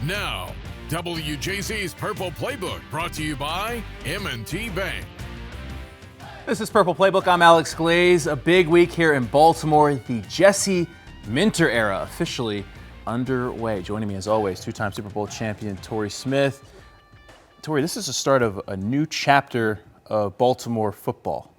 Now, WJC's Purple Playbook, brought to you by M&T Bank. This is Purple Playbook. I'm Alex Glaze. A big week here in Baltimore. The Jesse Minter era officially underway. Joining me as always, two-time Super Bowl champion Torrey Smith. Torrey, this is the start of a new chapter of Baltimore football.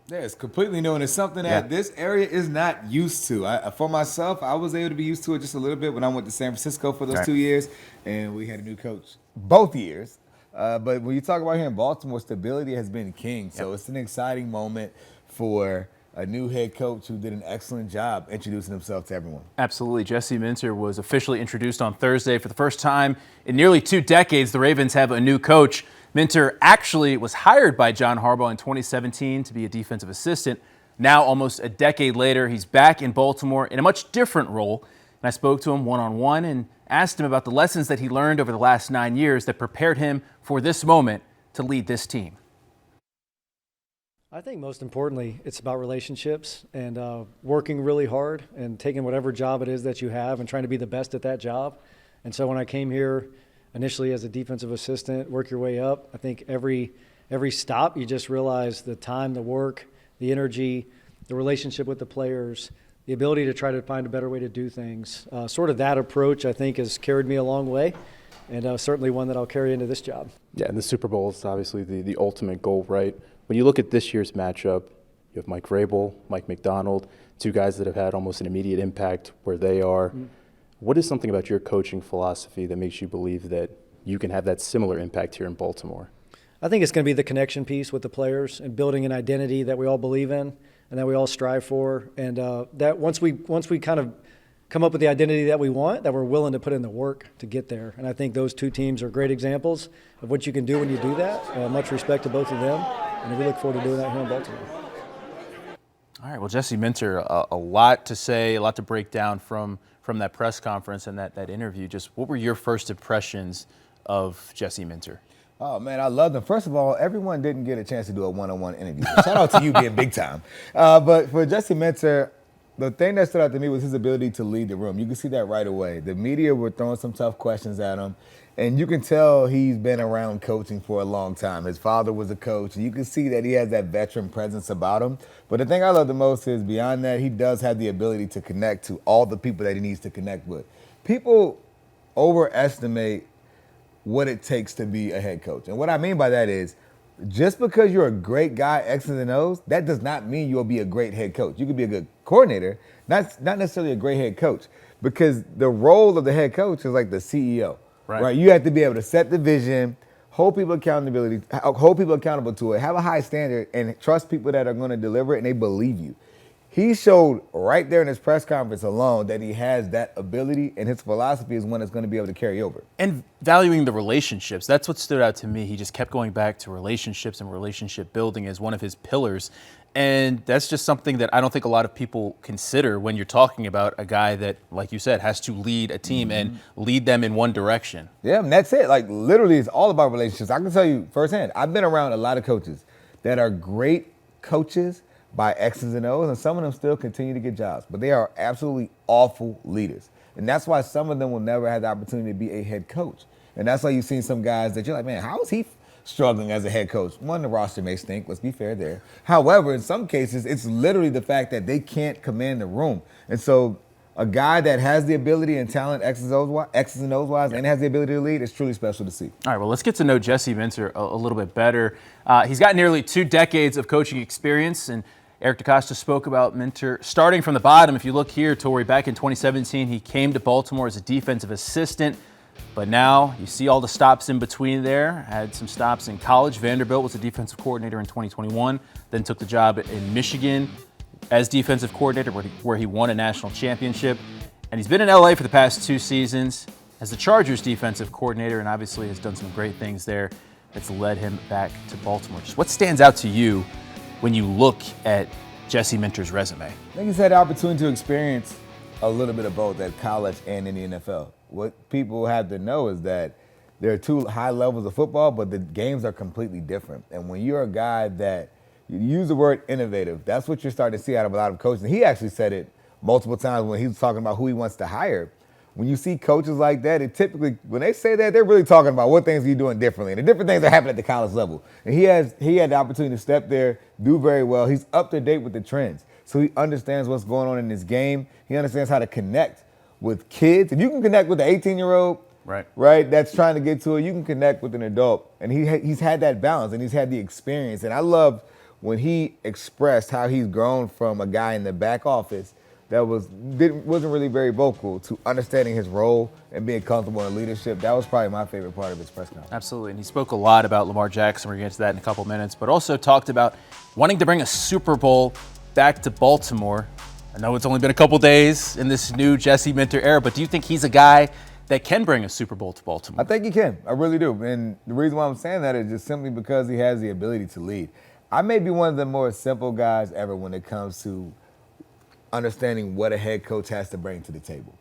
Yeah, it's completely new, and it's something that this area is not used to. For myself, I was able to be used to it just a little bit when I went to San Francisco for those 2 years, and we had a new coach both years. But when you talk about here in Baltimore, stability has been king. So it's an exciting moment for a new head coach who did an excellent job introducing himself to everyone. Absolutely. Jesse Minter was officially introduced on Thursday. For the first time in nearly 2 decades, the Ravens have a new coach. Minter actually was hired by John Harbaugh in 2017 to be a defensive assistant. Now, almost a decade later, he's back in Baltimore in a much different role. And I spoke to him one-on-one and asked him about the lessons that he learned over the last 9 years that prepared him for this moment to lead this team. I think most importantly, it's about relationships and working really hard and taking whatever job it is that you have and trying to be the best at that job. And so when I came here initially as a defensive assistant, work your way up, I think every stop you just realize the time, the work, the energy, the relationship with the players, the ability to try to find a better way to do things. Sort of that approach, I think, has carried me a long way, and certainly one that I'll carry into this job. Yeah, and the Super Bowl is obviously the ultimate goal, right? When you look at this year's matchup, you have Mike Vrabel, Mike McDonald, 2 guys that have had almost an immediate impact where they are. What is something about your coaching philosophy that makes you believe that you can have that similar impact here in Baltimore? I think it's going to be the connection piece with the players and building an identity that we all believe in and that we all strive for. And that once we kind of come up with the identity that we want, that we're willing to put in the work to get there. And I think those 2 teams are great examples of what you can do when you do that. Much respect to both of them, and we look forward to doing that here in Baltimore. All right, well, Jesse Minter, a lot to say, a lot to break down from that press conference and that interview. Just what were your first impressions of Jesse Minter? Oh, man, I love them. First of all, everyone didn't get a chance to do a one-on-one interview. Shout out to you being big time. But for Jesse Minter, the thing that stood out to me was his ability to lead the room. You can see that right away. The media were throwing some tough questions at him, and you can tell he's been around coaching for a long time. His father was a coach, and you can see that he has that veteran presence about him. But the thing I love the most is beyond that, he does have the ability to connect to all the people that he needs to connect with. People overestimate what it takes to be a head coach. And what I mean by that is, just because you're a great guy, X's and O's, that does not mean you'll be a great head coach. You could be a good coordinator, not necessarily a great head coach, because the role of the head coach is like the CEO, right? You have to be able to set the vision, hold people accountable to it, have a high standard, and trust people that are going to deliver it, and they believe you. He showed right there in his press conference alone that he has that ability, and his philosophy is one that's going to be able to carry over. And valuing the relationships. That's what stood out to me. He just kept going back to relationships and relationship building as one of his pillars. And that's just something that I don't think a lot of people consider when you're talking about a guy that, like you said, has to lead a team and lead them in one direction. Yeah, and that's it. Like, literally, it's all about relationships. I can tell you firsthand, I've been around a lot of coaches that are great coaches by X's and O's, and some of them still continue to get jobs. But they are absolutely awful leaders. And that's why some of them will never have the opportunity to be a head coach. And that's why you've seen some guys that you're like, man, how is he struggling as a head coach? One, the roster may stink. Let's be fair there. However, in some cases, it's literally the fact that they can't command the room. And so a guy that has the ability and talent, X's and O's wise, and has the ability to lead, is truly special to see. All right, well, let's get to know Jesse Minter a little bit better. He's got nearly 2 decades of coaching experience, and Eric DeCosta spoke about Minter starting from the bottom. If you look here, Torrey, back in 2017, he came to Baltimore as a defensive assistant, but now you see all the stops in between there. Had some stops in college. Vanderbilt was a defensive coordinator in 2021, then took the job in Michigan as defensive coordinator where he won a national championship. And he's been in LA for the past 2 seasons as the Chargers defensive coordinator, and obviously has done some great things there that's led him back to Baltimore. Just what stands out to you when you look at Jesse Minter's resume? I think he's had the opportunity to experience a little bit of both at college and in the NFL. What people have to know is that there are 2 high levels of football, but the games are completely different. And when you're a guy that, you use the word innovative, that's what you're starting to see out of a lot of coaches. And he actually said it multiple times when he was talking about who he wants to hire. when you see coaches like that, it typically, when they say that, they're really talking about what things you're doing differently and the different things that happen at the college level. And he had the opportunity to step there, do very well. He's up to date with the trends. So he understands what's going on in this game. He understands how to connect with kids. If you can connect with the 18-year-old, right, that's trying to get to it, you can connect with an adult. And he's had that balance and he's had the experience. And I love when he expressed how he's grown from a guy in the back office that wasn't really very vocal to understanding his role and being comfortable in leadership. That was probably my favorite part of his press conference. Absolutely, and he spoke a lot about Lamar Jackson. We're going to get to that in a couple minutes, but also talked about wanting to bring a Super Bowl back to Baltimore. I know it's only been a couple days in this new Jesse Minter era, but do you think he's a guy that can bring a Super Bowl to Baltimore? I think he can. I really do. And the reason why I'm saying that is just simply because he has the ability to lead. I may be one of the more simple guys ever when it comes to understanding what a head coach has to bring to the table.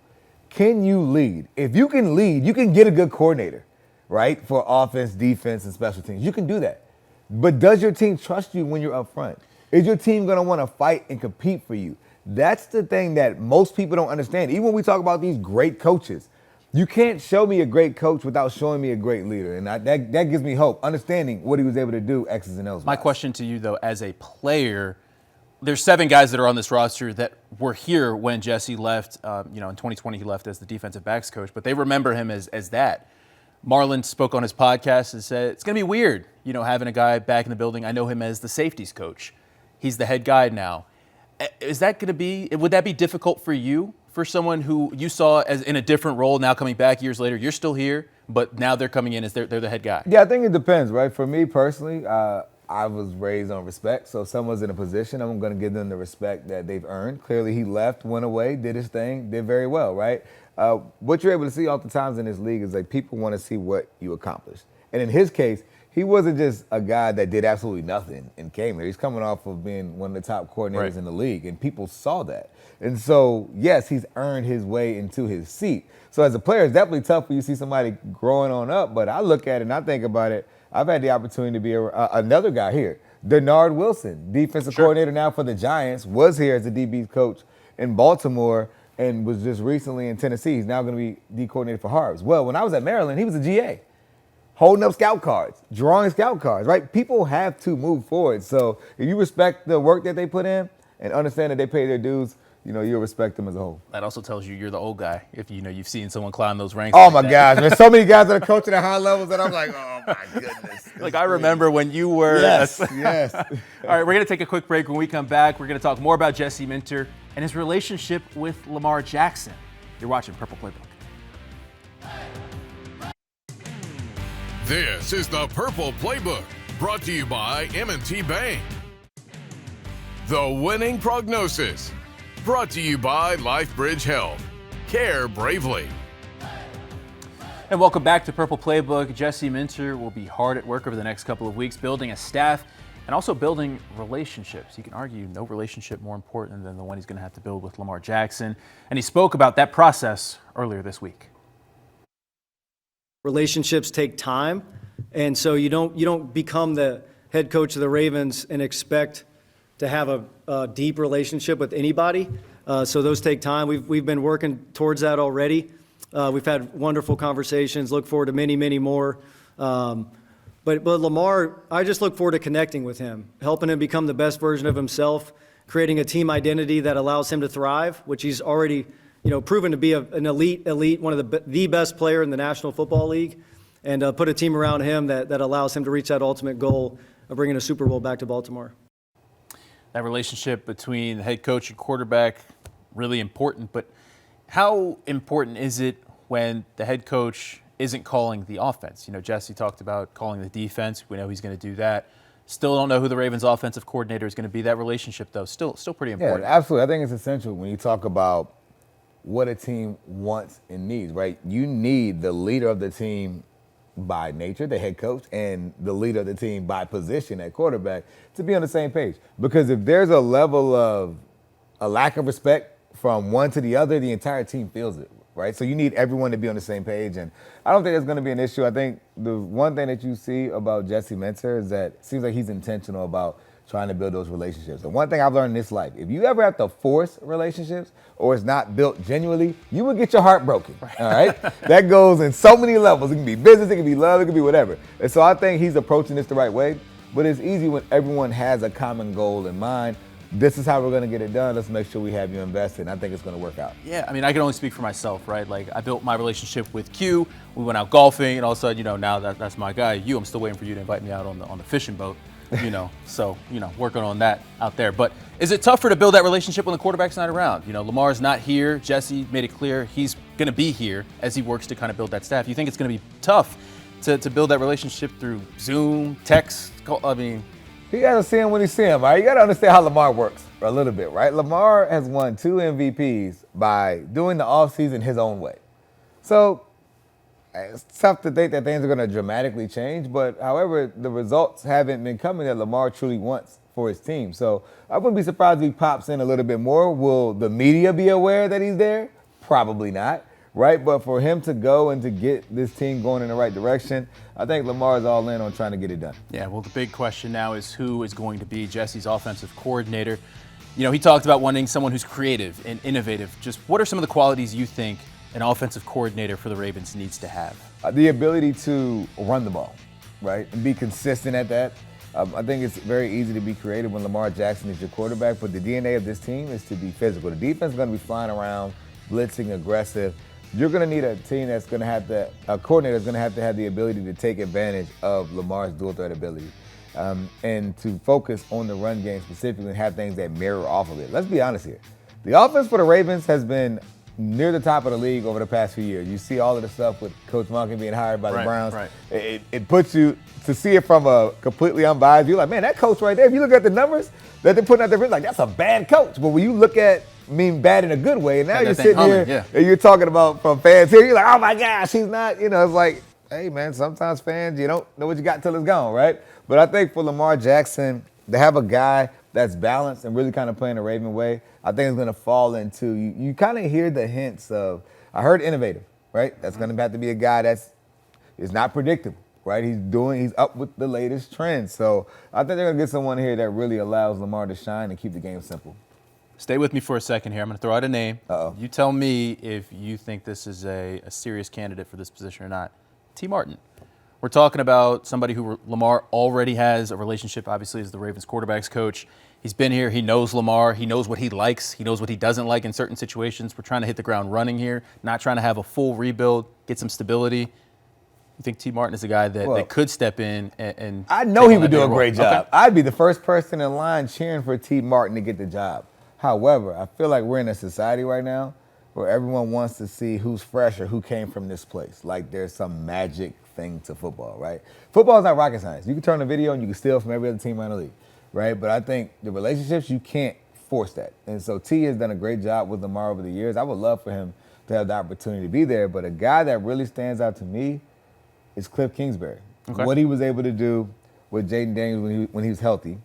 Can you lead? If you can lead, you can get a good coordinator, right, for offense, defense, and special teams. You can do that. But does your team trust you when you're up front? Is your team going to want to fight and compete for you? That's the thing that most people don't understand. Even when we talk about these great coaches, you can't show me a great coach without showing me a great leader. And that gives me hope, understanding what he was able to do, X's and O's. My question to you, though, as a player, there's 7 guys that are on this roster that were here when Jesse left. In 2020, he left as the defensive backs coach, but they remember him as that. Marlon spoke on his podcast and said, it's going to be weird, having a guy back in the building. I know him as the safeties coach. He's the head guy now. Would that be difficult for you, for someone who you saw as in a different role now coming back years later? You're still here, but now they're coming in as they're the head guy. Yeah, I think it depends, right? For me personally, I was raised on respect. So if someone's in a position, I'm going to give them the respect that they've earned. Clearly, he left, went away, did his thing, did very well, right? What you're able to see oftentimes in this league is like people want to see what you accomplished. And in his case, he wasn't just a guy that did absolutely nothing and came there. He's coming off of being one of the top coordinators in the league, and people saw that. And so, yes, he's earned his way into his seat. So as a player, it's definitely tough when you see somebody growing on up, but I look at it and I think about it. I've had the opportunity to be another guy here. Denard Wilson, defensive coordinator now for the Giants, was here as a DB's coach in Baltimore and was just recently in Tennessee. He's now going to be D coordinator for Harvard. Well, when I was at Maryland, he was a GA, holding up scout cards, drawing scout cards, right? People have to move forward. So if you respect the work that they put in and understand that they pay their dues, you'll respect them as a whole. That also tells you're the old guy if you've seen someone climb those ranks. Oh, my gosh. There's so many guys that are coaching at high levels that I'm like, oh, my goodness. Like, I remember when you were. Yes. All right, we're going to take a quick break. When we come back, we're going to talk more about Jesse Minter and his relationship with Lamar Jackson. You're watching Purple Playbook. This is the Purple Playbook, brought to you by M&T Bank. The winning prognosis, brought to you by LifeBridge Health. Care bravely. And welcome back to Purple Playbook. Jesse Minter will be hard at work over the next couple of weeks, building a staff and also building relationships. You can argue no relationship more important than the one he's going to have to build with Lamar Jackson. And he spoke about that process earlier this week. Relationships take time, and so you don't become the head coach of the Ravens and expect to have a deep relationship with anybody. So those take time. We've been working towards that already. We've had wonderful conversations. Look forward to many, many more. But Lamar, I just look forward to connecting with him, helping him become the best version of himself, creating a team identity that allows him to thrive, which he's already proven to be an elite, one of the best player in the National Football League, and put a team around him that allows him to reach that ultimate goal of bringing a Super Bowl back to Baltimore. That relationship between the head coach and quarterback, really important. But how important is it when the head coach isn't calling the offense? Jesse talked about calling the defense. We know he's going to do that. Still don't know who the Ravens' offensive coordinator is going to be. That relationship, though, still pretty important. Yeah, absolutely. I think it's essential when you talk about what a team wants and needs, right? You need the leader of the team by nature, the head coach, and the leader of the team by position at quarterback to be on the same page. Because if there's a level of a lack of respect from one to the other, the entire team feels it, right? So you need everyone to be on the same page, and I don't think that's going to be an issue. I think the one thing that you see about Jesse Minter is that it seems like he's intentional about trying to build those relationships. And one thing I've learned in this life, if you ever have to force relationships or it's not built genuinely, you will get your heart broken, all right? That goes in so many levels. It can be business, it can be love, it can be whatever. And so I think he's approaching this the right way, but it's easy when everyone has a common goal in mind. This is how we're going to get it done. Let's make sure we have you invested. And I think it's going to work out. Yeah, I mean, I can only speak for myself, right? Like, I built my relationship with Q. We went out golfing, and all of a sudden, now that's my guy. I'm still waiting for you to invite me out on the fishing boat, So, working on that out there. But is it tougher to build that relationship when the quarterback's not around? Lamar's not here. Jesse made it clear he's going to be here as he works to kind of build that staff. You think it's going to be tough to build that relationship through Zoom, text? You got to see him when you see him, right? You got to understand how Lamar works a little bit, right? Lamar has won 2 MVPs by doing the offseason his own way. So it's tough to think that things are going to dramatically change, but however, the results haven't been coming that Lamar truly wants for his team. So I wouldn't be surprised if he pops in a little bit more. Will the media be aware that he's there? Probably not. Right, but for him to go and to get this team going in the right direction, I think Lamar is all in on trying to get it done. Yeah, well, the big question now is who is going to be Jesse's offensive coordinator. He talked about wanting someone who's creative and innovative. Just what are some of the qualities you think an offensive coordinator for the Ravens needs to have? The ability to run the ball, right, and be consistent at that. I think it's very easy to be creative when Lamar Jackson is your quarterback, but the DNA of this team is to be physical. The defense is going to be flying around, blitzing, aggressive. You're going to need a team that's going to have a coordinator that's going to have the ability to take advantage of Lamar's dual threat ability and to focus on the run game specifically and have things that mirror off of it. Let's be honest here. The offense for the Ravens has been near the top of the league over the past few years. You see all of the stuff with Coach Monken being hired by the Browns. Right. It puts you to see it from a completely unbiased view. Like, man, that coach right there, if you look at the numbers that they're putting out there, like, that's a bad coach. But when you look at bad in a good way. And now you're sitting here and you're talking about from fans here. You're like, oh my gosh, he's not. It's like, hey man, sometimes fans, you don't know what you got till it's gone, right? But I think for Lamar Jackson, to have a guy that's balanced and really kind of playing the Raven way, I think it's going to fall into, you kind of hear the hints of, I heard innovative, right? That's going to have to be a guy is not predictable, right? He's up with the latest trends. So I think they're going to get someone here that really allows Lamar to shine and keep the game simple. Stay with me for a second here. I'm going to throw out a name. Uh-oh. You tell me if you think this is a serious candidate for this position or not. T. Martin. We're talking about somebody who Lamar already has a relationship, obviously, as the Ravens quarterback's coach. He's been here. He knows Lamar. He knows what he likes. He knows what he doesn't like in certain situations. We're trying to hit the ground running here, not trying to have a full rebuild, get some stability. You think T. Martin is a guy that could step in and I know he would do a great job. Okay. I'd be the first person in line cheering for T. Martin to get the job. However, I feel like we're in a society right now where everyone wants to see who's fresh or who came from this place. Like there's some magic thing to football, right? Football is not rocket science. You can turn a video and you can steal from every other team around the league, right? But I think the relationships, you can't force that. And so T has done a great job with Lamar over the years. I would love for him to have the opportunity to be there. But a guy that really stands out to me is Cliff Kingsbury. Okay. What he was able to do with Jaden Daniels when he was healthy.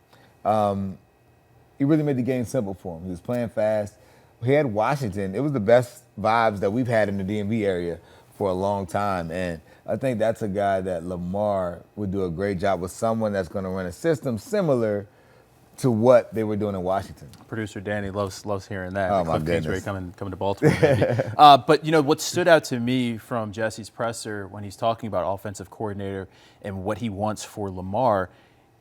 He really made the game simple for him. He was playing fast. He had Washington. It was the best vibes that we've had in the DMV area for a long time. And I think that's a guy that Lamar would do a great job with, someone that's going to run a system similar to what they were doing in Washington. Producer Danny loves hearing that. Oh, my Cliff goodness. Kingsbury coming to Baltimore, maybe. But, what stood out to me from Jesse's presser when he's talking about offensive coordinator and what he wants for Lamar,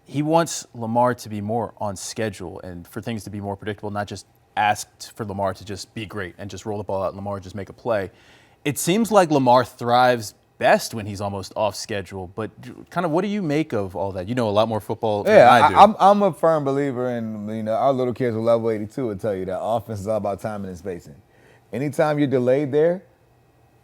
he wants Lamar to be more on schedule and for things to be more predictable, not just asked for Lamar to just be great and just roll the ball out and Lamar just make a play. It seems like Lamar thrives best when he's almost off schedule, but kind of what do you make of all that? You know a lot more football than I do. I'm a firm believer in, our little kids with level 82 will tell you that offense is all about timing and spacing. Anytime you're delayed there,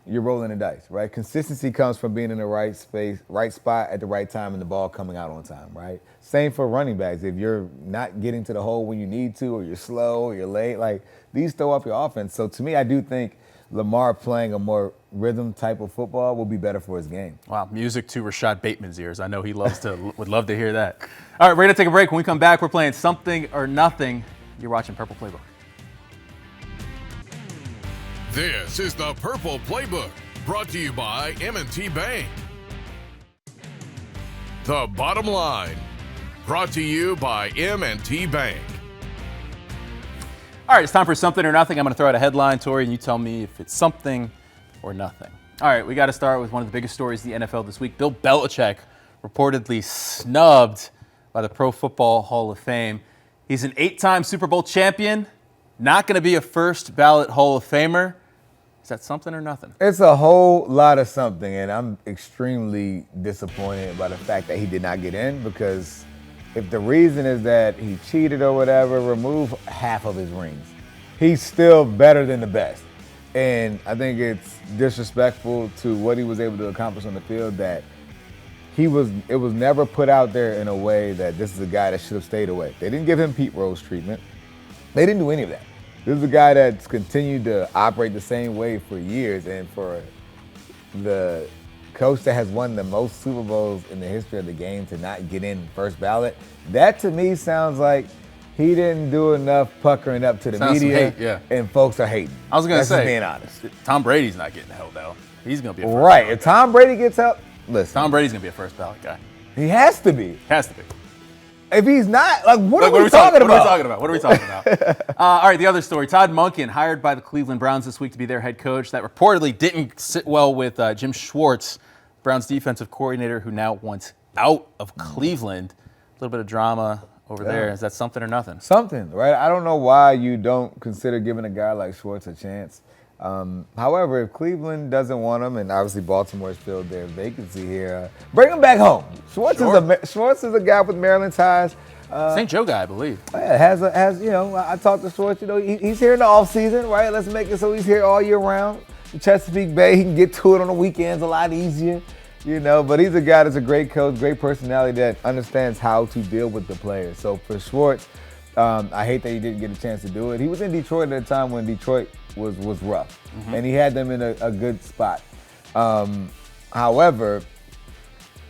you're rolling the dice, right? Consistency comes from being in the right space, right spot at the right time and the ball coming out on time, right? Same for running backs. If you're not getting to the hole when you need to, or you're slow, or you're late, like these throw off your offense. So to me, I do think Lamar playing a more rhythm type of football will be better for his game. Wow, music to Rashad Bateman's ears. I know he would love to hear that. All right, we're going to take a break. When we come back, we're playing Something or Nothing. You're watching Purple Playbook. This is the Purple Playbook, brought to you by M&T Bank. The bottom line. Brought to you by M&T Bank. All right, it's time for Something or Nothing. I'm going to throw out a headline, Torrey, and you tell me if it's something or nothing. All right, we got to start with one of the biggest stories in the NFL this week. Bill Belichick reportedly snubbed by the Pro Football Hall of Fame. He's an 8-time Super Bowl champion, not going to be a first ballot Hall of Famer. Is that something or nothing? It's a whole lot of something, and I'm extremely disappointed by the fact that he did not get in, because if the reason is that he cheated or whatever, remove half of his rings. He's still better than the best. And I think it's disrespectful to what he was able to accomplish on the field that it was never put out there in a way that this is a guy that should have stayed away. They didn't give him Pete Rose treatment. They didn't do any of that. This is a guy that's continued to operate the same way for years, and for the coach that has won the most Super Bowls in the history of the game to not get in first ballot, that to me sounds like he didn't do enough puckering up to the media, hate, yeah. And folks are hating. I was going to say, just being honest. Tom Brady's not getting held out. He's going to be a first Right. ballot If guy. Tom Brady gets up, listen. Tom Brady's going to be a first ballot guy. He has to be. Has to be. If he's not, like, what are we talking talking about? What are we talking about? All right, the other story. Todd Monken, hired by the Cleveland Browns this week to be their head coach. That reportedly didn't sit well with Jim Schwartz, Browns defensive coordinator, who now wants out of Cleveland. A little bit of drama over there. Is that something or nothing? Something, right? I don't know why you don't consider giving a guy like Schwartz a chance. However, if Cleveland doesn't want him, and obviously Baltimore's filled their vacancy here, bring him back home. Schwartz is a guy with Maryland ties. St. Joe guy, I believe. Has you know, I talked to Schwartz. You know, he's here in the off season, right? Let's make it so he's here all year round. In Chesapeake Bay, he can get to it on the weekends a lot easier. You know, but he's a guy that's a great coach, great personality that understands how to deal with the players. So for Schwartz, I hate that he didn't get a chance to do it. He was in Detroit at a time when Detroit was rough, and he had them in a good spot. However,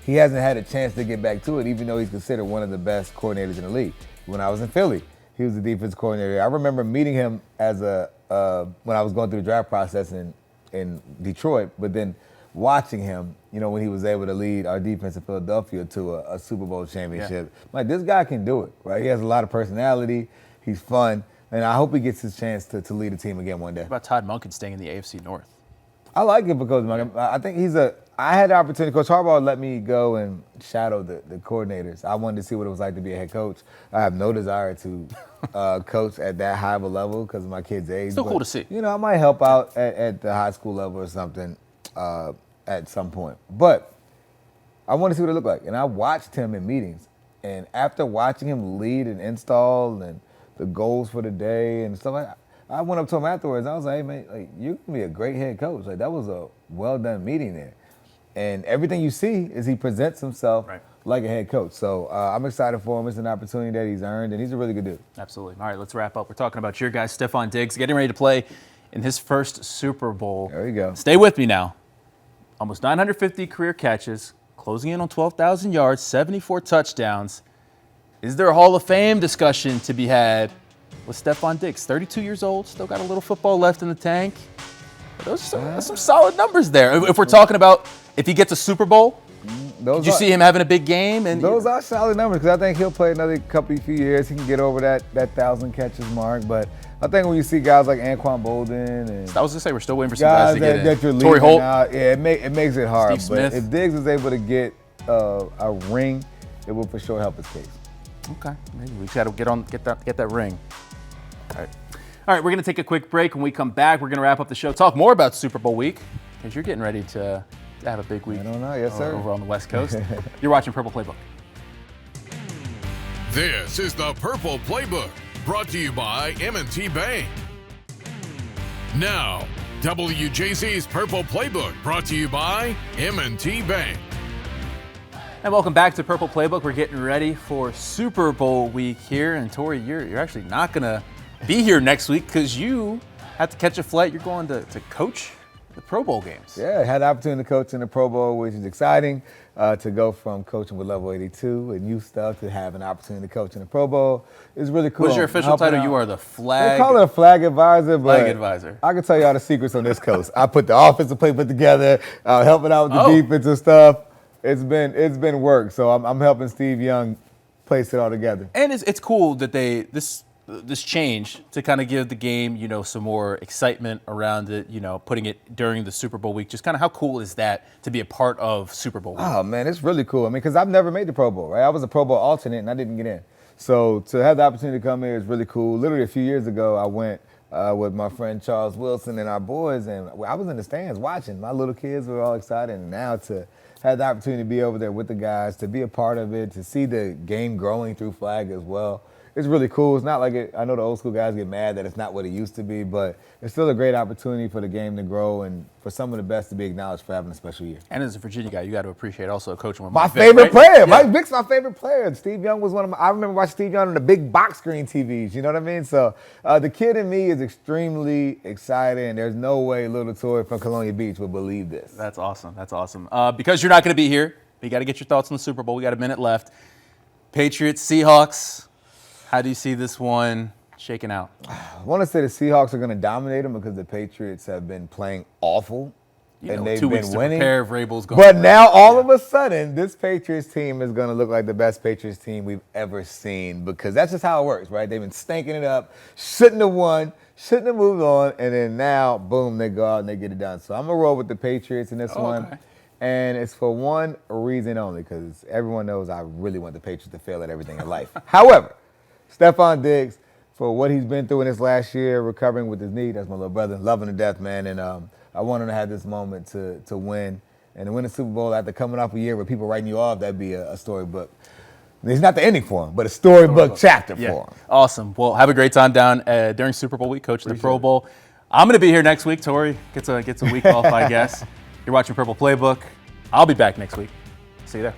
he hasn't had a chance to get back to it, even though he's considered one of the best coordinators in the league. When I was in Philly, he was the defense coordinator. I remember meeting him as when I was going through the draft process in Detroit, but then watching him, you know, when he was able to lead our defense in Philadelphia to a Super Bowl championship. Yeah. Like, this guy can do it, right? He has a lot of personality. He's fun. And I hope he gets his chance to lead a team again one day. What about Todd Monken staying in the AFC North? I like it because I think I had the opportunity. Coach Harbaugh let me go and shadow the coordinators. I wanted to see what it was like to be a head coach. I have no desire to coach at that high of a level because of my kid's age. Still cool to see. You know, I might help out at the high school level or something at some point. But I want to see what it looked like. And I watched him in meetings. And after watching him lead and install and the goals for the day and stuff like that, I went up to him afterwards. I was like, hey, man, like, you can be a great head coach. Like, that was a well-done meeting there. And everything you see is he presents himself like a head coach. So I'm excited for him. It's an opportunity that he's earned, and he's a really good dude. Absolutely. All right, let's wrap up. We're talking about your guy, Stefon Diggs, getting ready to play in his first Super Bowl. There you go. Stay with me now. Almost 950 career catches, closing in on 12,000 yards, 74 touchdowns. Is there a Hall of Fame discussion to be had with Stefon Diggs? 32 years old, still got a little football left in the tank. Those are some solid numbers there. If we're talking about if he gets a Super Bowl, did you see him having a big game? And those are solid numbers because I think he'll play another few years. He can get over that 1,000 catches mark. But I think when you see guys like Anquan Bolden and I was going to say we're still waiting for some guys to get in. That you're Torrey leaving Holt. out, yeah, it makes it hard. Steve But Smith. if Diggs is able to get a ring, it will for sure help his case. Okay, maybe we got to get that ring. All right, we're going to take a quick break. When we come back, we're going to wrap up the show, talk more about Super Bowl week, because you're getting ready to have a big week. I don't know, yes sir. Over on the West Coast. You're watching Purple Playbook. This is the Purple Playbook, brought to you by M&T Bank. Now, WJC's Purple Playbook, brought to you by M&T Bank. And welcome back to Purple Playbook. We're getting ready for Super Bowl week here. And Torrey, you're actually not going to be here next week because you have to catch a flight. You're going to coach the Pro Bowl games. Yeah, I had the opportunity to coach in the Pro Bowl, which is exciting. To go from coaching with Level 82 and new stuff to have an opportunity to coach in the Pro Bowl is really cool. What's your official title? You are the flag. They call it a flag advisor, but flag advisor. I can tell you all the secrets on this coast. I put the offensive playbook together, helping out with the defensive stuff. It's been work. So I'm helping Steve Young placed it all together. And it's cool that this change to kind of give the game, some more excitement around it, putting it during the Super Bowl week. Just kind of how cool is that to be a part of Super Bowl week? Oh, man, it's really cool. I mean, because I've never made the Pro Bowl, right? I was a Pro Bowl alternate, and I didn't get in. So to have the opportunity to come here is really cool. Literally a few years ago, I went with my friend Charles Wilson and our boys, and I was in the stands watching. My little kids were all excited, and now to have the opportunity to be over there with the guys, to be a part of it, to see the game growing through flag as well. It's really cool. It's not like it. I know the old school guys get mad that it's not what it used to be, but it's still a great opportunity for the game to grow and for some of the best to be acknowledged for having a special year. And as a Virginia guy, you got to appreciate also coaching with my Mike favorite Vick, right? player. Yeah. Mike Vick's my favorite player. Steve Young was one of my. I remember watching Steve Young on the big box screen TVs. You know what I mean? So the kid in me is extremely excited, and there's no way little Torrey from Colonia Beach would believe this. That's awesome. That's awesome. Because you're not going to be here, you got to get your thoughts on the Super Bowl. We got a minute left. Patriots, Seahawks. How do you see this one shaking out? I want to say the Seahawks are going to dominate them because the Patriots have been playing awful. And they've 2 been weeks to winning. prepare if Vrabel's going. But now all of a sudden, this Patriots team is going to look like the best Patriots team we've ever seen because that's just how it works, right? They've been stinking it up, shouldn't have won, shouldn't have moved on, and then now, boom, they go out and they get it done. So I'm going to roll with the Patriots in this one. Okay. And it's for one reason only because everyone knows I really want the Patriots to fail at everything in life. However, Stephon Diggs, for what he's been through in his last year, recovering with his knee, that's my little brother, loving to death, man. And I want him to have this moment to win. And to win a Super Bowl after coming off a year where people writing you off, that'd be a storybook. It's not the ending for him, but a storybook chapter for him. Awesome. Well, have a great time down during Super Bowl week, coach the Pro Bowl. I'm going to be here next week. Torrey gets a week off, I guess. You're watching Purple Playbook. I'll be back next week. See you there.